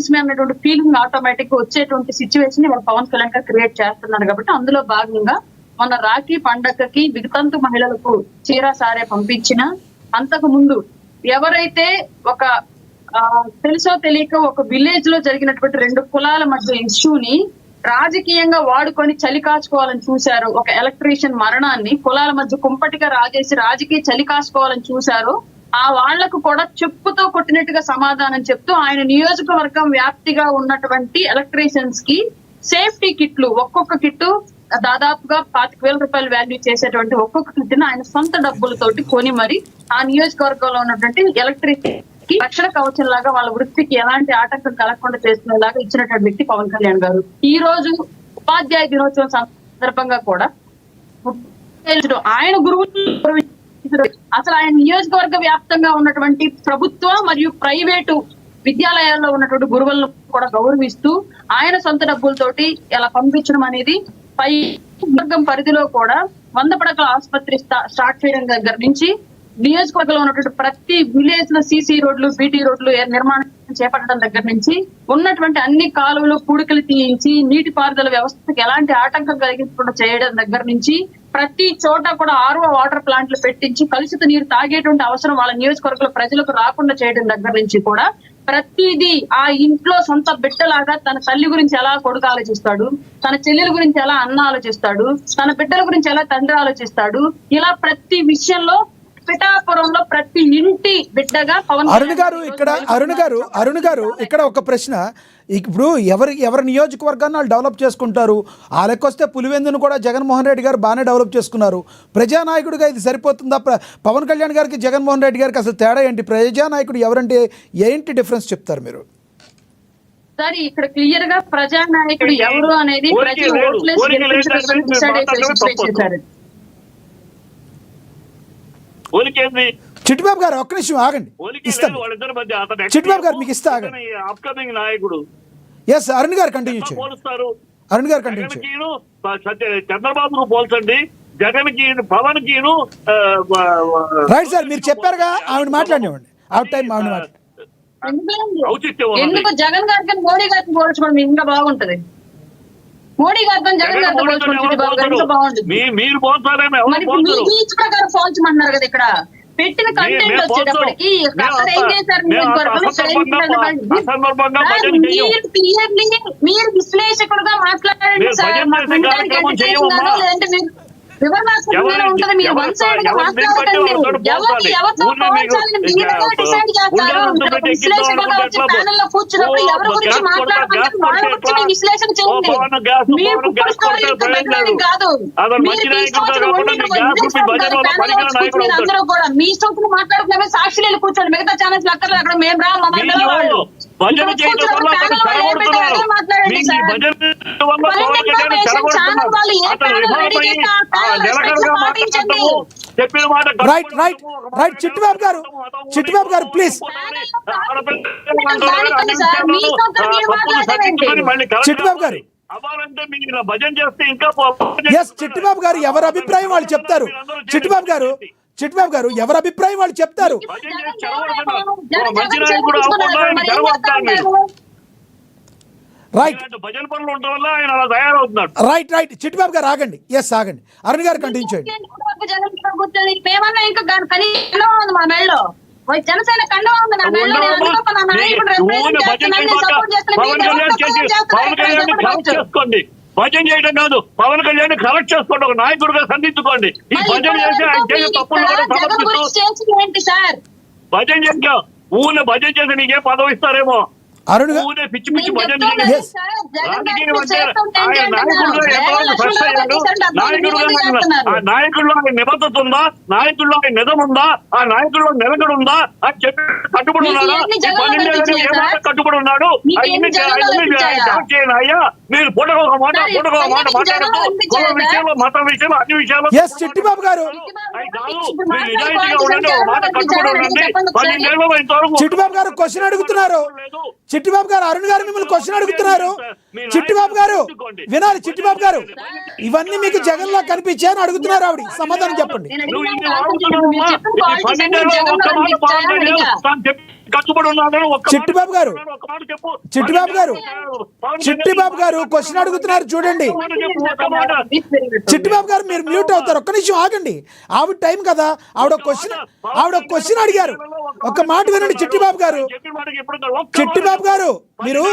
నిజమే అన్నటువంటి feeling automatic వచ్చేటువంటి సిచ్యువేషన్ ఇవాళ పవన్ కళ్యాణ్ గారు క్రియేట్ చేస్తున్నారు కాబట్టి అందులో భాగంగా మన రాఖీ పండగకి వితంతు మహిళలకు చీర సారే పంపించిన అంతకు ముందు ఎవరైతే ఒక తెలుసో తెలియక ఒక విలేజ్ లో జరిగినటువంటి రెండు కులాల మధ్య ఇష్యూని రాజకీయంగా వాడుకొని చలి కాచుకోవాలని చూశారు, ఒక ఎలక్ట్రీషియన్ మరణాన్ని కులాల మధ్య కుంపటిగా రాజేసి రాజకీయ చలి కాచుకోవాలని చూశారు. ఆ వాళ్లకు కూడా చెప్పుతో కొట్టినట్టుగా సమాధానం చెప్తూ ఆయన నియోజకవర్గం వ్యాప్తిగా ఉన్నటువంటి ఎలక్ట్రీషియన్స్ కి సేఫ్టీ కిట్లు ఒక్కొక్క కిట్టు దాదాపుగా 25,000 రూపాయలు వాల్యూ చేసేటువంటి ఒక్కొక్క కిట్ను ఆయన సొంత డబ్బులతోటి కొని మరి ఆ నియోజకవర్గంలో ఉన్నటువంటి ఎలక్ట్రిసిటీ రక్షణ కవచం లాగా వాళ్ళ వృత్తికి ఎలాంటి ఆటంకం కలగకుండా చేసుకునేలాగా ఇచ్చినటువంటి వ్యక్తి పవన్ కళ్యాణ్ గారు. ఈ రోజు ఉపాధ్యాయ దినోత్సవం సందర్భంగా కూడా ఆయన గురువులు అసలు ఆయన నియోజకవర్గ వ్యాప్తంగా ఉన్నటువంటి ప్రభుత్వ మరియు ప్రైవేటు విద్యాలయాల్లో ఉన్నటువంటి గురువులను కూడా గౌరవిస్తూ ఆయన సొంత డబ్బులతోటి ఇలా పంపించడం అనేది పై వర్గం పరిధిలో కూడా 100 పడకల ఆసుపత్రి స్టార్ట్ చేయడం దగ్గర నుంచి నియోజకవర్గంలో ఉన్నటువంటి ప్రతి విలేజ్ లో సీసీ రోడ్లు బీటీ రోడ్లు నిర్మాణం చేపట్టడం దగ్గర నుంచి ఉన్నటువంటి అన్ని కాలువలు పూడికలు తీయించి నీటిపారుదల వ్యవస్థకి ఎలాంటి ఆటంకం కలిగించకుండా చేయడం దగ్గర నుంచి ప్రతి చోట కూడా ఆర్ఓ వాటర్ ప్లాంట్లు పెట్టించి కలుషిత నీరు తాగేటువంటి అవసరం వాళ్ళ నియోజకవర్గంలో ప్రజలకు రాకుండా చేయడం దగ్గర నుంచి కూడా ప్రతిదీ ఆ ఇంట్లో సొంత బిడ్డలాగా తన తల్లి గురించి ఎలా కొడుకు ఆలోచిస్తాడు, తన చెల్లెల గురించి ఎలా అన్న ఆలోచిస్తాడు, తన బిడ్డల గురించి ఎలా తండ్రి ఆలోచిస్తాడు, ఇలా ప్రతి విషయంలో పిఠాపురంలో ప్రతి ఇంటి బిడ్డగా పవన్ అరుణ్ గారు ఇక్కడ ఒక ప్రశ్న. ఇప్పుడు ఎవరి నియోజకవర్గాన్ని వాళ్ళు డెవలప్ చేసుకుంటారు. ఆ లెక్కొస్తే పులివెందును కూడా జగన్మోహన్ రెడ్డి గారు బాగానే డెవలప్ చేసుకున్నారు. ప్రజానాయకుడిగా ఇది సరిపోతుందా? పవన్ కళ్యాణ్ గారికి జగన్మోహన్ రెడ్డి గారికి అసలు తేడా ఏంటి? ప్రజానాయకుడు ఎవరంటే ఏంటి డిఫరెన్స్ చెప్తారు మీరు? సార్ ఇక్కడ క్లియర్ గా ప్రజానాయకుడు ఎవరు అనేది చిట్టిబాబు గారు ఒక్క నిమిషం ఆగండి, ఇస్తాను. చిట్టిబాబు గారు మీకు ఇస్తా ఆగండి. అప్కమింగ్ నాయకుడు ఎస్ అరుణ్ గారు కంటిన్యూ చేయండి. అరుణ్ గారు కంటిన్యూ చేయండి. చంద్రబాబును పోల్చండి, జగన్ కి పవన్ కిను. రైట్ సార్, మీరు చెప్పారుగా, ఆవిడ మాట్లాడివ్వండి. ఆవిడ టైం ఆవిడ మాట్లాడి. ఎందుకు జగన్ గారికి మోడీ గారిని పోల్చుకోవడం ఇంకా బాగుంటది. మోడీ గారితో జగన్ గారితో పోల్చుకోవడం మీరు పోల్చారేమో పోల్చమన్నారు కదా. ఇక్కడ పెట్టిన కంటెంట్ వచ్చేటప్పటికి ఏం చేశారు మీరు విశ్లేషకుడుగా మాట్లాడండి సార్. ఉంటది మీరు వన్ సైడ్ గా మాట్లాడకండి. ఎవరితో పోల్చాలని మీరుగా డిసైడ్ చేస్తారు. విశ్లేషకులుగా వచ్చి ప్యానెల్ లో కూర్చున్నప్పుడు ఎవరి గురించి మాట్లాడమంటారు వాళ్ళ గురించి మీ విశ్లేషణ చేయండి. మీరు కుక్కర్ స్టోరీ కాదు. మీరు అందరూ కూడా మీ స్టోరీ మాట్లాడుకునే సాక్షులు కూర్చోండి. మిగతా ఛానల్స్ అక్కర్లేదు. అక్కడ మేము రా మమ్మల్ని వాళ్ళు మాట్లాడండి సార్. ఛానల్ వాళ్ళు ఏ ప్యానెల్ రెడీ చేస్తే రైట్ రైట్ రైట్ చిట్టిబాబు గారు ప్లీజ్. చిట్టిబాబు గారు ఎస్ చిట్టిబాబు గారు ఎవరి అభిప్రాయం వాళ్ళు చెప్తారు. చిట్టిబాబు గారు ఎవరి అభిప్రాయం వాళ్ళు చెప్తారు. రైట్ రైట్ రైట్ చిట్టిబాబు గారు ఆగండి. ఎస్ ఆగండి. అరుణ్ గారు కంటిన్యూ చేయండి. జనసేన కండువా ఉంది నా మెడలో. భజన చేయడం కాదు, పవన్ కళ్యాణ్ కరెక్ట్ చేసుకోండి, ఒక నాయకుడిగా సంధించుకోండి. ఈ భజన చేసి ఆయన చేసే తప్పులు భజన చేద్దాం. ఊళ్ళో భజన చేసి నీకే పదవి ఇస్తారేమో. ఊరే పిచ్చి పిచ్చి భజన రాజకీయం అంటే ఆయన నాయకుడుగా ఎంతవరకు ఫస్ట్ అయ్యాడు. నాయకుల్లో ఆయన నిబద్ధత ఉందా, నాయకుల్లో ఆయన నిజం ఉందా, ఆ నాయకుల్లో నిలకడ ఉందా అని చెప్పి కట్టుబడి ఉన్నాడా? ఏ మాట కట్టుబడి ఉన్నాడు? అయ్యా మీరు పూటకు ఒక మాట మాట్లాడుతూ కుల విషయంలో మత విషయంలో అన్ని విషయాల్లో చిట్టిబాబు గారు నిజాయితీగా ఉండండి, ఒక మాట కట్టుబడి ఉండండి. 12 ఏళ్ళలో ఇంతవరకు చిట్టిబాబు గారు క్వశ్చన్ అడుగుతున్నారు. చిట్టిబాబు గారు అరుణ్ గారు మిమ్మల్ని క్వశ్చన్ అడుగుతున్నారు. చిట్టిబాబు గారు వినాలి. చిట్టిబాబు గారు ఇవన్నీ మీకు జగన్ లా కనిపించాయని అడుగుతున్నారు. ఆవిడ సమాధానం చెప్పండి. కట్టుబడి ఉన్నాడు. చిట్టిబాబు గారు, ఒక్క మాట చెప్పు. చిట్టిబాబు గారు, చిట్టిబాబు గారు క్వశ్చన్ అడుగుతున్నారు చూడండి. చిట్టిబాబు గారు మీరు మ్యూట్ అవుతారు, ఒక్క నిమిషం ఆగండి. ఆవిడ టైం కదా, ఆవిడ క్వశ్చన్ అడిగారు. ఒక్క మాట వినండి చిట్టిబాబు గారు. చిట్టిబాబు గారు మీరు